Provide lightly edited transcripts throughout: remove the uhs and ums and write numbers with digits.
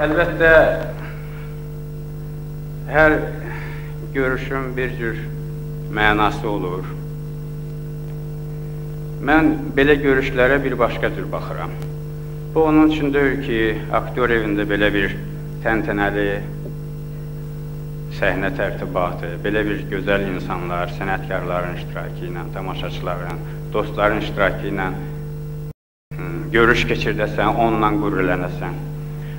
Əlbəttə, hər görüşün bir cür mənası olur. Mən belə görüşlərə bir başqa cür baxıram. Bu, onun üçün deyil ki, aktyor evində belə bir təntənəli səhnə tərtibatı, belə bir gözəl insanlar, sənətkarların iştirakı ilə, tamaşaçıların, dostların iştirakı ilə görüş keçirdəsən, onunla qürrələnəsən.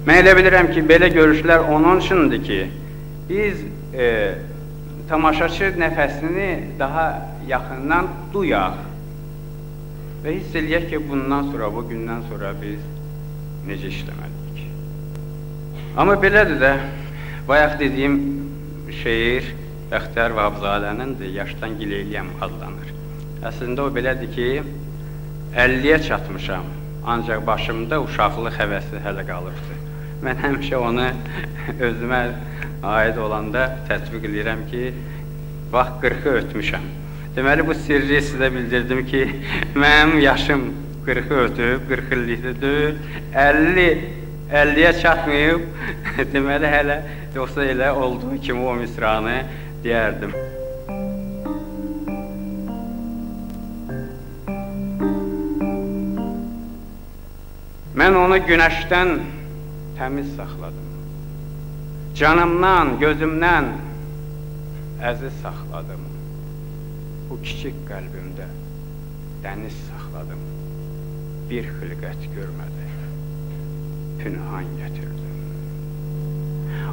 Mən elə bilirəm ki, belə görüşlər onun üçündür ki, biz tamaşaçı nəfəsini daha yaxından duyaq və hiss eləyək ki, bundan sonra, bu gündən sonra biz necə işləməliyik. Amma belədir də, bayaq dediyim şeir Bəxtiyar Vahabzadənindir, Yaşdan Gileyliyəm adlanır. Əslində o belədir ki, 50-yə çatmışam, ancaq başımda uşaqlıq həvəsi hələ qalıbdır. Mən həmişə onu özümə aid olanda tətbiq edirəm ki, vaxt 40-ı ötmüşəm. Deməli, bu sirri sizə bildirdim ki, mənim yaşım 40-ı ötüb, 40 illikdir, 50-yə çatmayıb, deməli, hələ yoxsa elə olduğu kimi o misranı deyərdim. Mən onu günəşdən təmiz saxladım. Canımdan, gözümdən əziz saxladım. Bu kiçik qəlbimdə dəniz saxladım. Bir xilqət görmədi, pünhan gətirdim.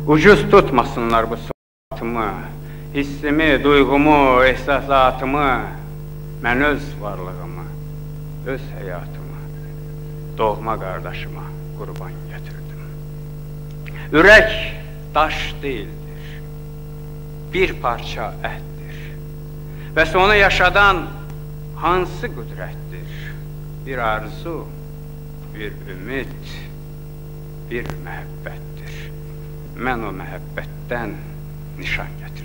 Ucuz tutmasınlar bu suatımı, hissimi, duyğumu, ehsasatımı, mən öz varlığımı, öz həyatımı, doğma qardaşıma qurban gətirdim. Ürək daş deyildir, bir parça ətdir və onu yaşadan hansı qüdrətdir? Bir arzu, bir ümid, bir məhəbbətdir. Mən o məhəbbətdən nişan gətirdim.